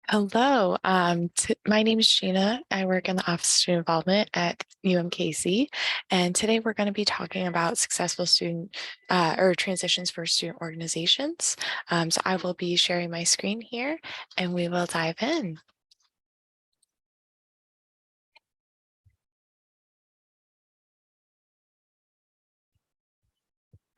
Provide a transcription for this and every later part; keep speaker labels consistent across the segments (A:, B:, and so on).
A: Hello, my name is Gina. I work in the Office of Student Involvement at UMKC, and today we're going to be talking about successful student or transitions for student organizations. So I will be sharing my screen here, and we will dive in.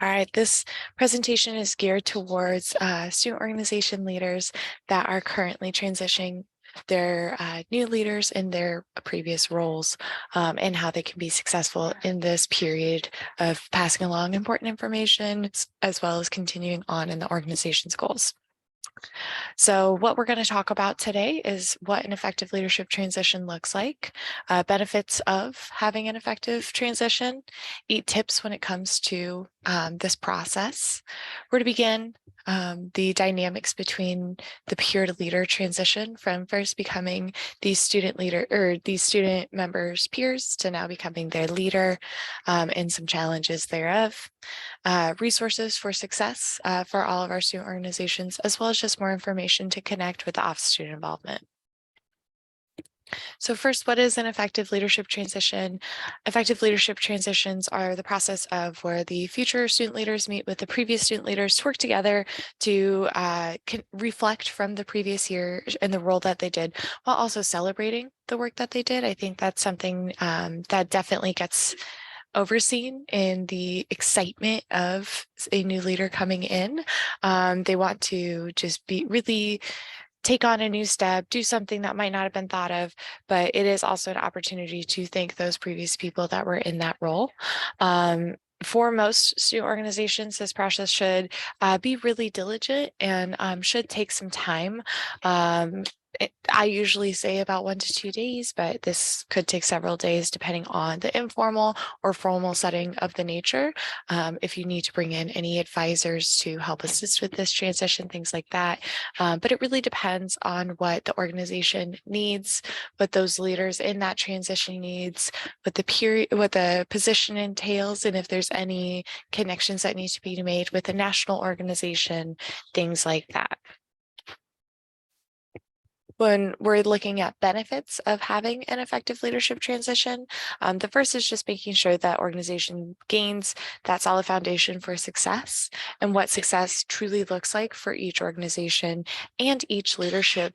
A: All right, this presentation is geared towards student organization leaders that are currently transitioning their new leaders in their previous roles and how they can be successful in this period of passing along important information as well as continuing on in the organization's goals. So what we're going to talk about today is what an effective leadership transition looks like, benefits of having an effective transition, 8 tips when it comes to this process. Where to begin, the dynamics between the peer to leader transition from first becoming these student leader or these student members peers to now becoming their leader and some challenges thereof. Resources for success for all of our student organizations, as well as just more information to connect with the Office of Student Involvement. So first, what is an effective leadership transition? Effective leadership transitions are the process of where the future student leaders meet with the previous student leaders to work together to reflect from the previous year and the role that they did, while also celebrating the work that they did. I think that's something that definitely gets overseen in the excitement of a new leader coming in. They want to just be really take on a new step, do something that might not have been thought of, but it is also an opportunity to thank those previous people that were in that role. For most student organizations, this process should be really diligent and should take some time. I usually say about 1 to 2 days, but this could take several days depending on the informal or formal setting of the nature. If you need to bring in any advisors to help assist with this transition, things like that. But it really depends on what the organization needs, what those leaders in that transition needs, what the position entails, and if there's any connections that need to be made with a national organization, things like that. When we're looking at benefits of having an effective leadership transition, the first is just making sure that organization gains that solid foundation for success and what success truly looks like for each organization and each leadership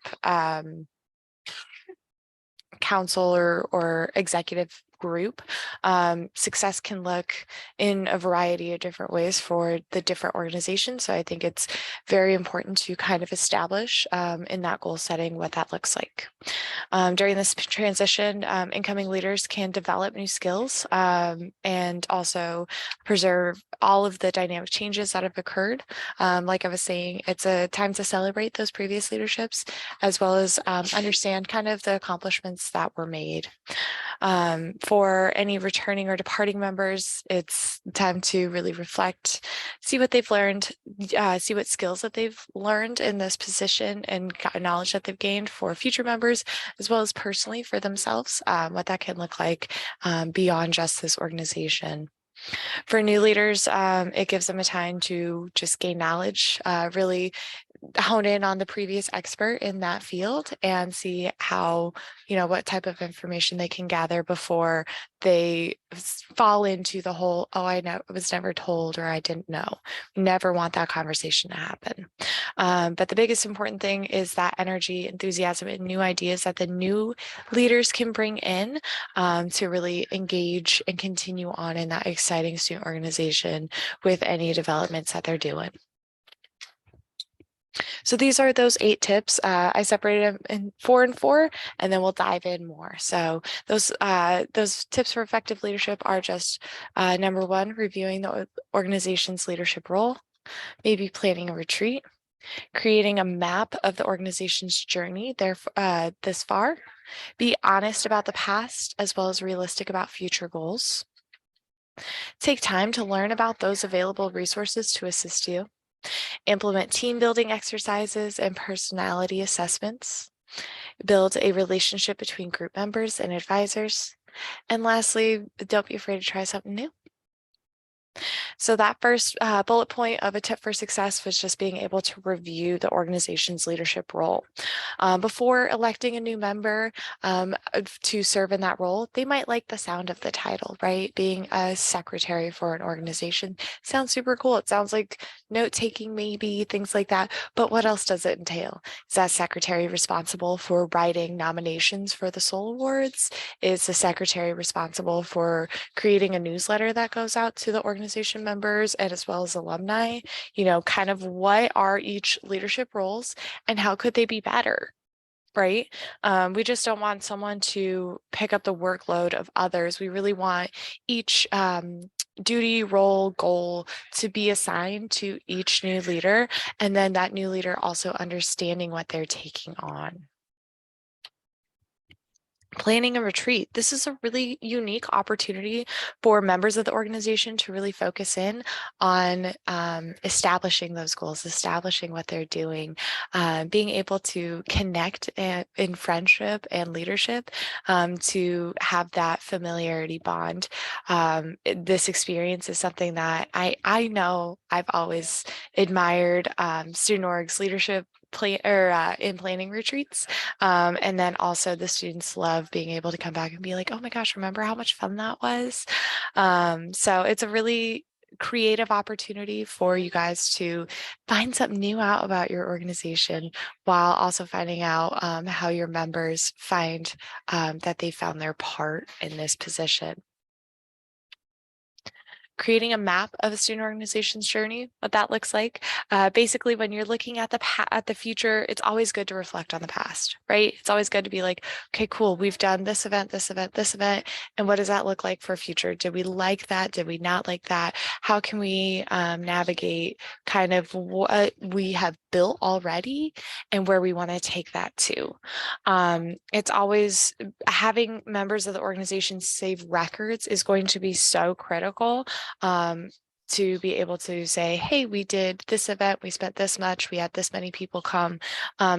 A: council or executive group. Success can look in a variety of different ways for the different organizations. So I think it's very important to kind of establish in that goal setting what that looks like. During this transition, incoming leaders can develop new skills and also preserve all of the dynamic changes that have occurred. Like I was saying, it's a time to celebrate those previous leaderships, as well as understand kind of the accomplishments that were made. For any returning or departing members, it's time to really reflect, see what they've learned, see what skills that they've learned in this position and knowledge that they've gained for future members, as well as personally for themselves, what that can look like beyond just this organization. For new leaders, it gives them a time to just gain knowledge, really hone in on the previous expert in that field and see how, what type of information they can gather before they fall into the whole, oh, I was never told or I didn't know. Never want that conversation to happen. But the biggest important thing is that energy, enthusiasm, and new ideas that the new leaders can bring in to really engage and continue on in that exciting student organization with any developments that they're doing. So these are those 8 tips. I separated them in 4 and 4, and then we'll dive in more. So those tips for effective leadership are just number 1, reviewing the organization's leadership role, maybe planning a retreat, creating a map of the organization's journey this far, be honest about the past as well as realistic about future goals. Take time to learn about those available resources to assist you. Implement team building exercises and personality assessments. Build a relationship between group members and advisors. And lastly, don't be afraid to try something new. So that first bullet point of a tip for success was just being able to review the organization's leadership role. Before electing a new member to serve in that role, they might like the sound of the title, right? Being a secretary for an organization sounds super cool. It sounds like note-taking, maybe, things like that. But what else does it entail? Is that secretary responsible for writing nominations for the Soul Awards? Is the secretary responsible for creating a newsletter that goes out to the organization members and as well as alumni? You know, kind of what are each leadership roles and how could they be better? Right? We just don't want someone to pick up the workload of others. We really want each duty, role, goal to be assigned to each new leader, and then that new leader also understanding what they're taking on. Planning a retreat. This is a really unique opportunity for members of the organization to really focus in on establishing those goals, establishing what they're doing, being able to connect in friendship and leadership to have that familiarity bond. This experience is something that I know I've always admired student org's leadership in planning retreats. And then also the students love being able to come back and be like, oh my gosh, remember how much fun that was? So it's a really creative opportunity for you guys to find something new out about your organization while also finding out how your members find that they found their part in this position. Creating a map of a student organization's journey, what that looks like. Basically, when you're looking at the future, it's always good to reflect on the past, right? It's always good to be like, okay, cool, we've done this event, this event, this event, and what does that look like for future? Did we like that? Did we not like that? How can we navigate kind of what we have built already and where we want to take that to? It's always having members of the organization save records is going to be so critical to be able to say, hey, we did this event, we spent this much, we had this many people come,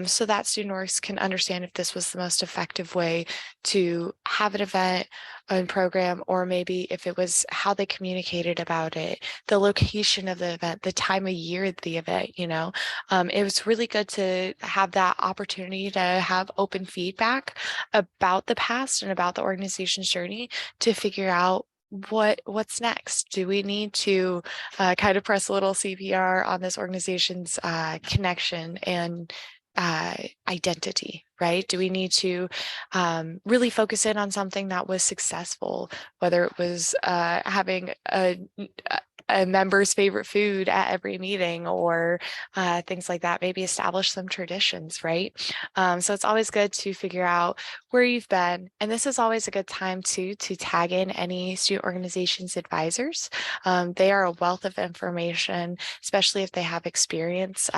A: so that student orgs can understand if this was the most effective way to have an event and program, or maybe if it was how they communicated about it, the location of the event, the time of year of the event, you know. It was really good to have that opportunity to have open feedback about the past and about the organization's journey to figure out what's next. Do we need to kind of press a little CPR on this organization's connection and identity, right? Do we need to really focus in on something that was successful, whether it was having a member's favorite food at every meeting or things like that, maybe establish some traditions, right? So it's always good to figure out where you've been. And this is always a good time to tag in any student organization's advisors. They are a wealth of information, especially if they have experience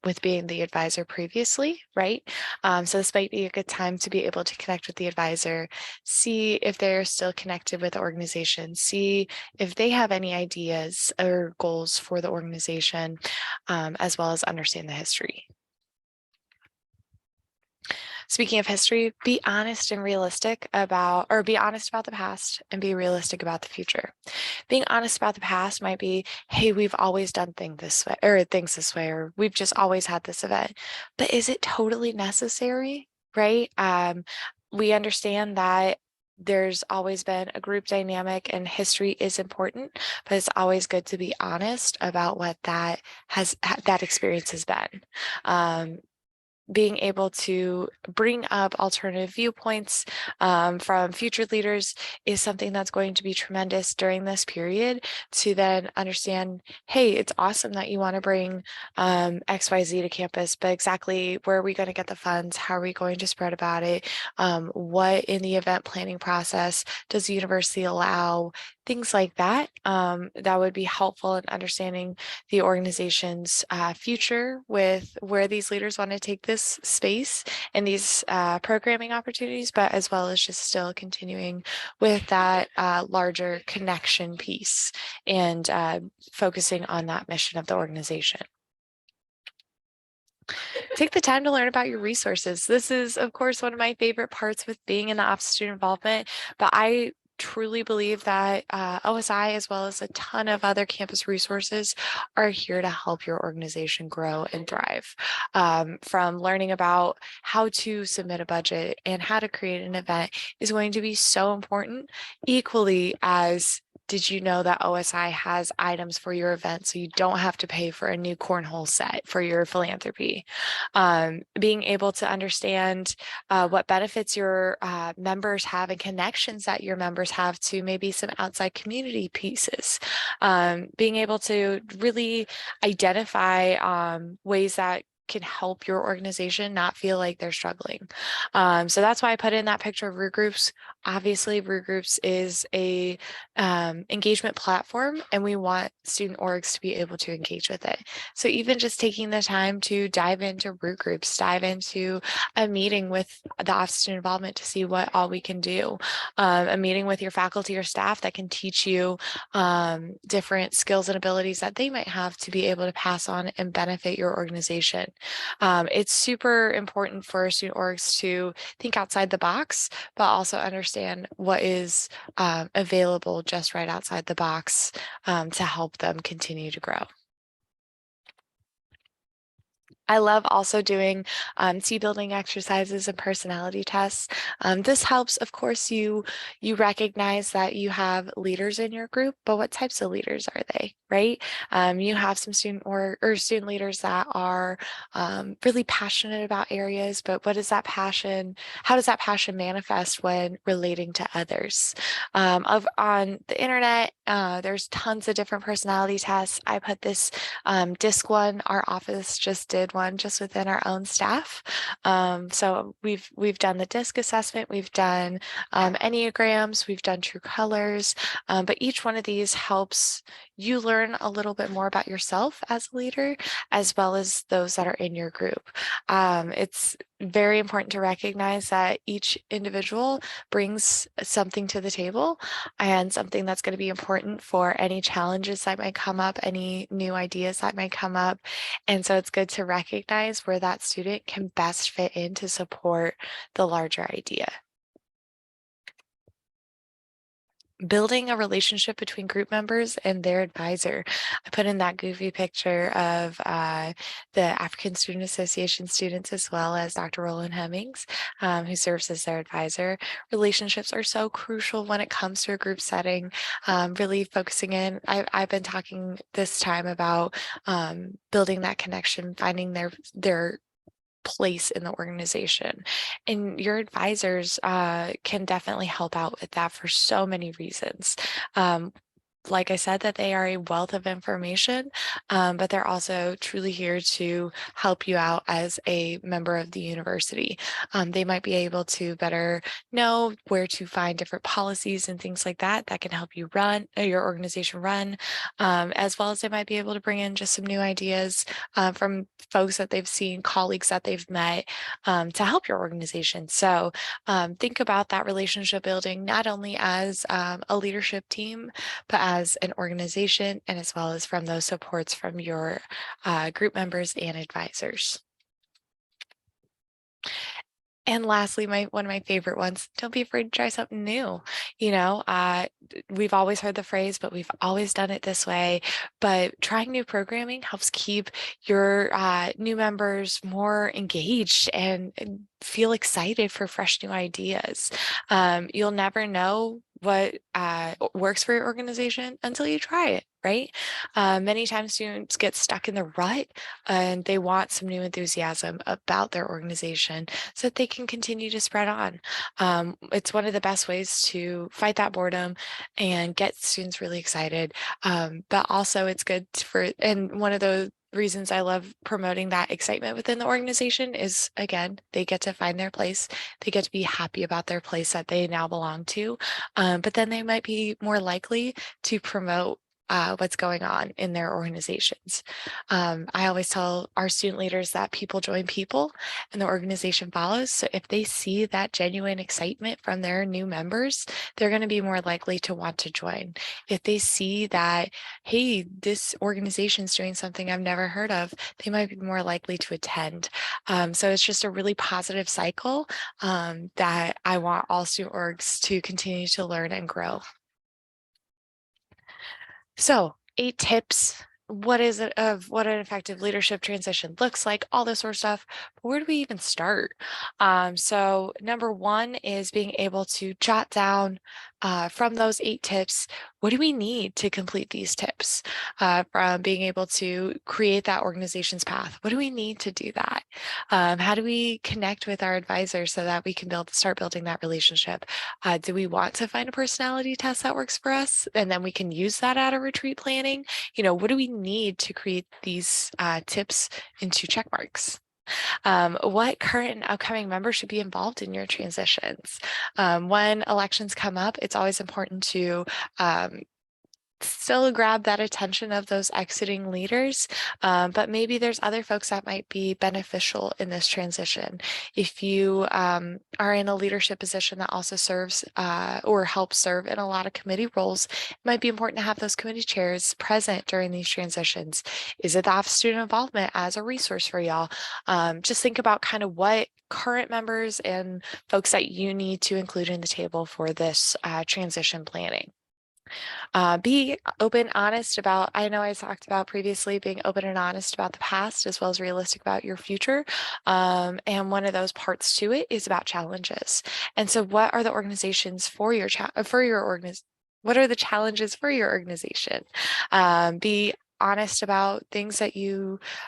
A: with being the advisor previously, right? So this might be a good time to be able to connect with the advisor, see if they're still connected with the organization, see if they have any ideas or goals for the organization, as well as understand the history. Speaking of history, be honest and realistic about, or be honest about the past and be realistic about the future. Being honest about the past might be, hey, we've always done things this way, or we've just always had this event. But is it totally necessary, right? We understand that there's always been a group dynamic and history is important, but it's always good to be honest about what that experience has been. Being able to bring up alternative viewpoints from future leaders is something that's going to be tremendous during this period to then understand, hey, it's awesome that you want to bring XYZ to campus, but exactly where are we going to get the funds? How are we going to spread about it? What in the event planning process does the university allow? Things like that, that would be helpful in understanding the organization's future with where these leaders want to take this space and these programming opportunities, but as well as just still continuing with that larger connection piece and focusing on that mission of the organization. Take the time to learn about your resources. This is, of course, one of my favorite parts with being in the Office of Student Involvement, but I truly believe that OSI, as well as a ton of other campus resources, are here to help your organization grow and thrive. From learning about how to submit a budget and how to create an event is going to be so important, equally as did you know that OSI has items for your event so you don't have to pay for a new cornhole set for your philanthropy? Being able to understand what benefits your members have and connections that your members have to maybe some outside community pieces. Being able to really identify ways that can help your organization not feel like they're struggling. So that's why I put in that picture of Root Groups. Obviously, Root Groups is a engagement platform, and we want student orgs to be able to engage with it. So even just taking the time to dive into Root Groups, dive into a meeting with the Office of Student Involvement to see what all we can do, a meeting with your faculty or staff that can teach you different skills and abilities that they might have to be able to pass on and benefit your organization. It's super important for student orgs to think outside the box, but also understand what is available just right outside the box to help them continue to grow. I love also doing team building exercises and personality tests. This helps, of course, you recognize that you have leaders in your group, but what types of leaders are they, right? You have some student or student leaders that are really passionate about areas, but what is that passion? How does that passion manifest when relating to others? On the internet, there's tons of different personality tests. I put this DISC one. Our office just did one just within our own staff. So we've done the DISC assessment, we've done Enneagrams, we've done True Colors, but each one of these helps you learn a little bit more about yourself as a leader, as well as those that are in your group. It's very important to recognize that each individual brings something to the table and something that's going to be important for any challenges that might come up, any new ideas that might come up. And so it's good to recognize where that student can best fit in to support the larger idea. Building a relationship between group members and their advisor. I put in that goofy picture of the African Student Association students, as well as Dr. Roland Hemmings, who serves as their advisor. Relationships are so crucial when it comes to a group setting, really focusing in. I've been talking this time about building that connection, finding their place in the organization. And your advisors can definitely help out with that for so many reasons. Like I said, that they are a wealth of information, but they're also truly here to help you out as a member of the university. They might be able to better know where to find different policies and things like that that can help you run your organization run, as well as they might be able to bring in just some new ideas from folks that they've seen, colleagues that they've met, to help your organization. So think about that relationship building not only as a leadership team, but as an organization, and as well as from those supports from your group members and advisors. And lastly, one of my favorite ones, don't be afraid to try something new. You know, we've always heard the phrase, but we've always done it this way. But trying new programming helps keep your new members more engaged and feel excited for fresh new ideas. You'll never know what works for your organization until you try it, right? Many times students get stuck in the rut and they want some new enthusiasm about their organization so that they can continue to spread on. It's one of the best ways to fight that boredom and get students really excited. But also it's good and one of those reasons I love promoting that excitement within the organization is, again, they get to find their place. They get to be happy about their place that they now belong to. But then they might be more likely to promote what's going on in their organizations. I always tell our student leaders that people join people and the organization follows. So if they see that genuine excitement from their new members, they're going to be more likely to want to join. If they see that, hey, this organization is doing something I've never heard of, they might be more likely to attend. So it's just a really positive cycle that I want all student orgs to continue to learn and grow. So 8 tips. What is it of what an effective leadership transition looks like, all this sort of stuff. But where do we even start? So number one is being able to jot down from those 8 tips, what do we need to complete these tips? From being able to create that organization's path, what do we need to do that? How do we connect with our advisors so that we can start building that relationship? Do we want to find a personality test that works for us? And then we can use that at a retreat planning. What do we need to create these tips into check marks? What current and upcoming members should be involved in your transitions? When elections come up, it's always important to still grab that attention of those exiting leaders, but maybe there's other folks that might be beneficial in this transition. If you are in a leadership position that also serves or helps serve in a lot of committee roles, it might be important to have those committee chairs present during these transitions. Is it the Office of Student Involvement as a resource for y'all? Just think about kind of what current members and folks that you need to include in the table for this transition planning. Be open, honest about, I know I talked about previously being open and honest about the past as well as realistic about your future. And one of those parts to it is about challenges. And so what are the organizations for your what are the challenges for your organization? Be honest about things that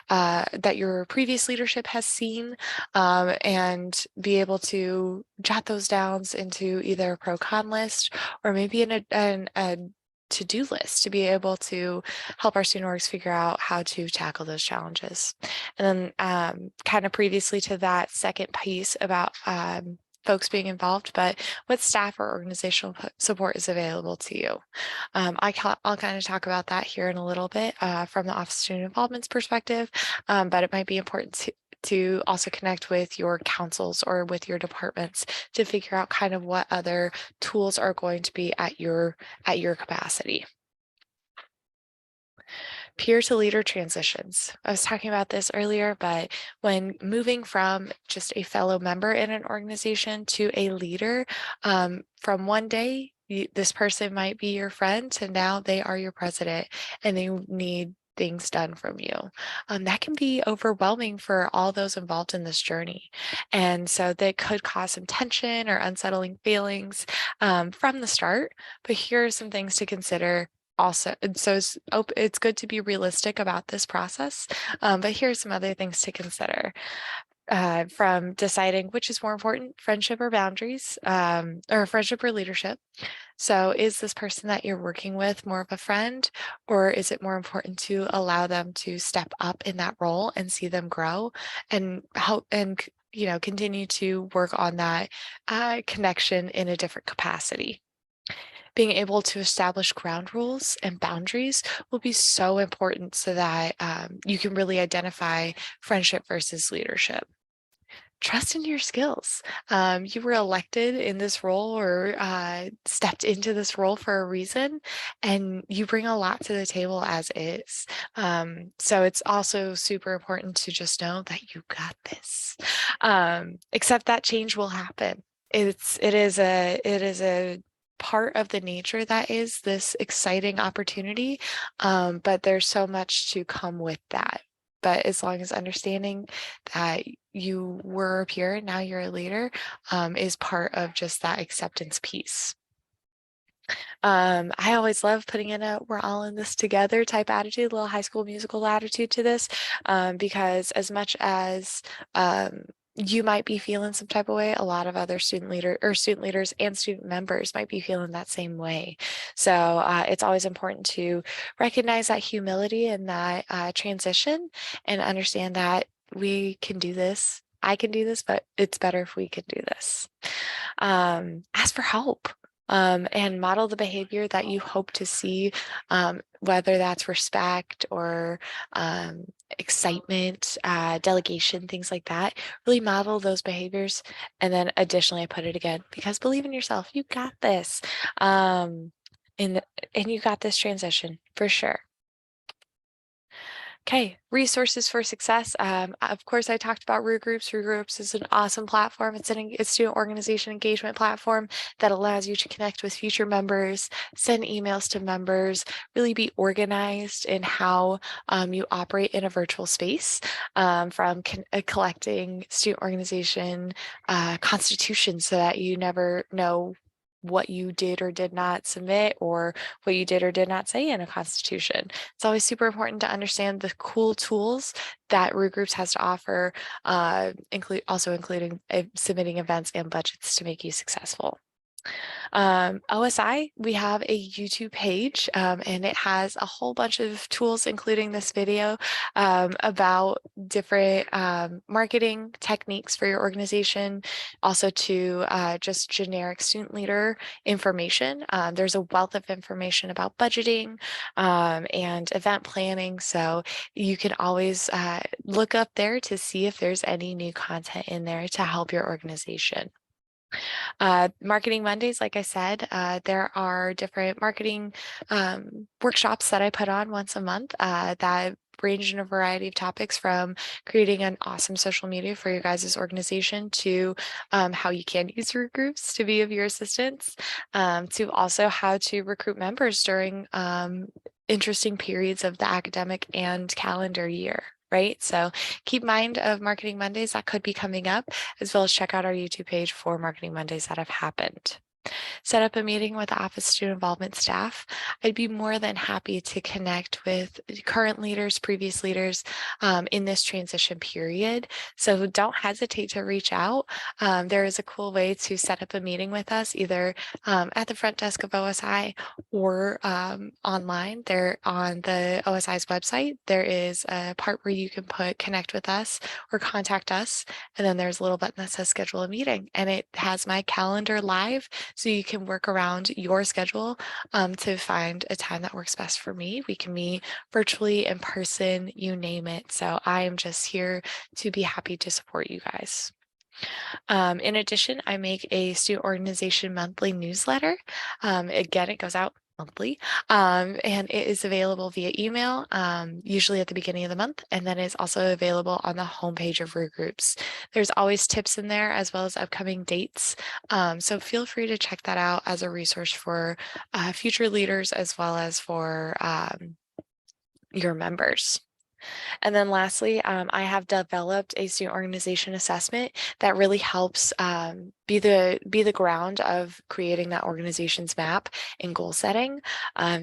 A: that your previous leadership has seen, and be able to jot those down into either a pro-con list or maybe in a to-do list to be able to help our student orgs figure out how to tackle those challenges. And then kind of previously to that second piece about folks being involved, but what staff or organizational support is available to you. I'll kind of talk about that here in a little bit from the Office of Student Involvement's perspective, but it might be important to also connect with your councils or with your departments to figure out kind of what other tools are going to be at your capacity. Peer to leader transitions. I was talking about this earlier, but when moving from just a fellow member in an organization to a leader, from one day, this person might be your friend to now they are your president and they need things done from you. That can be overwhelming for all those involved in this journey. And so that could cause some tension or unsettling feelings from the start. But here are some things to consider also. And so it's good to be realistic about this process, but here are some other things to consider. From deciding which is more important, friendship or boundaries, or friendship or leadership. So is this person that you're working with more of a friend, or is it more important to allow them to step up in that role and see them grow and help and continue to work on that connection in a different capacity? Being able to establish ground rules and boundaries will be so important so that you can really identify friendship versus leadership. Trust in your skills. You were elected in this role or stepped into this role for a reason, and you bring a lot to the table as is. So it's also super important to just know that you got this. Except that change will happen. It is a part of the nature that is this exciting opportunity, but there's so much to come with that. But as long as understanding that you were a peer and now you're a leader is part of just that acceptance piece. I always love putting in a we're all in this together type attitude, a little High School Musical attitude to this, because as much as you might be feeling some type of way, a lot of other student leaders and student members might be feeling that same way. So it's always important to recognize that humility and that transition and understand that we can do this. I can do this, but it's better if we can do this. Ask for help. And model the behavior that you hope to see, whether that's respect or excitement, delegation, things like that. Really model those behaviors. And then additionally, I put it again, because believe in yourself, you got this. And you got this transition for sure. Okay, resources for success. Of course, I talked about Root Groups. Root Groups is an awesome platform. It's a student organization engagement platform that allows you to connect with future members, send emails to members, really be organized in how you operate in a virtual space, from collecting student organization constitutions so that you never know what you did or did not submit or what you did or did not say in a constitution. It's always super important to understand the cool tools that Root Groups has to offer, including submitting events and budgets to make you successful. OSI, we have a YouTube page, and it has a whole bunch of tools, including this video, about different marketing techniques for your organization, also to just generic student leader information. There's a wealth of information about budgeting and event planning, so you can always look up there to see if there's any new content in there to help your organization. Marketing Mondays, like I said, there are different marketing workshops that I put on once a month that range in a variety of topics, from creating an awesome social media for your guys' organization to how you can use Root Groups to be of your assistance, to also how to recruit members during interesting periods of the academic and calendar year. Right. So keep mind of Marketing Mondays that could be coming up, as well as check out our YouTube page for Marketing Mondays that have happened. Set up a meeting with the Office of Student Involvement staff. I'd be more than happy to connect with current leaders, previous leaders in this transition period. So don't hesitate to reach out. There is a cool way to set up a meeting with us, either at the front desk of OSI or online. There on the OSI's website, there is a part where you can put connect with us or contact us. And then there's a little button that says schedule a meeting, and it has my calendar live, so you can work around your schedule to find a time that works best for me. We can meet virtually, in person, you name it. So I am just here to be happy to support you guys. In addition, I make a student organization monthly newsletter. Again, it goes out monthly, and it is available via email, usually at the beginning of the month, and then is also available on the homepage of Root Groups. There's always tips in there, as well as upcoming dates, so feel free to check that out as a resource for future leaders, as well as for your members. And then lastly, I have developed a student organization assessment that really helps be the ground of creating that organization's map and goal setting.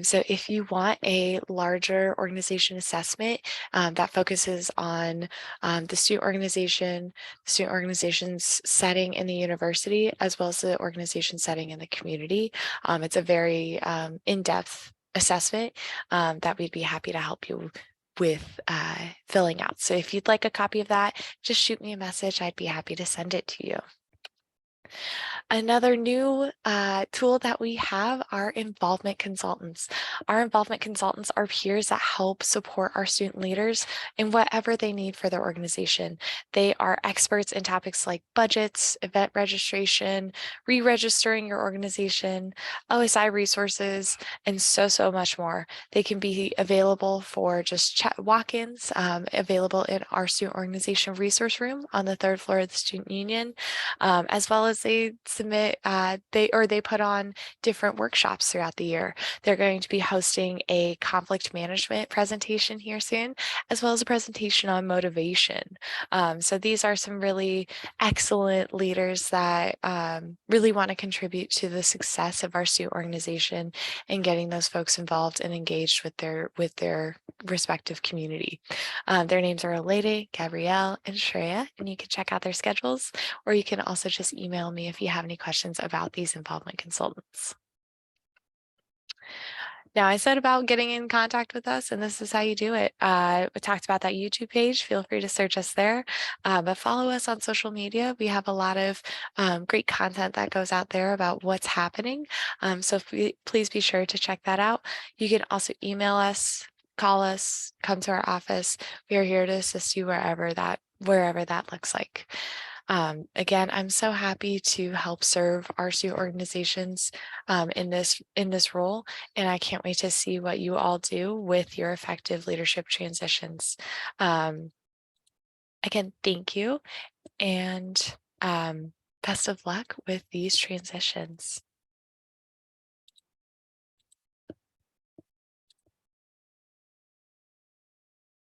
A: So if you want a larger organization assessment that focuses on the student organization's setting in the university, as well as the organization setting in the community, it's a very in-depth assessment that we'd be happy to help you with filling out. So if you'd like a copy of that, just shoot me a message. I'd be happy to send it to you. Another new tool that we have are involvement consultants. Our involvement consultants are peers that help support our student leaders in whatever they need for their organization. They are experts in topics like budgets, event registration, re-registering your organization, OSI resources, and so much more. They can be available for just chat walk-ins, available in our student organization resource room on the 3rd floor of the Student Union, as well as they submit, they put on different workshops throughout the year. They're going to be hosting a conflict management presentation here soon, as well as a presentation on motivation. So these are some really excellent leaders that really want to contribute to the success of our student organization and getting those folks involved and engaged with their respective community. Their names are Olede, Gabrielle, and Shreya, and you can check out their schedules, or you can also just email me if you have any questions about these involvement consultants. Now, I said about getting in contact with us, and this is how you do it. We talked about that YouTube page. Feel free to search us there, but follow us on social media. We have a lot of great content that goes out there about what's happening. So please be sure to check that out. You can also email us, call us, come to our office. We are here to assist you wherever that looks like. Again, I'm so happy to help serve our student organizations in this role, and I can't wait to see what you all do with your effective leadership transitions. Um, Again, thank you, and best of luck with these transitions.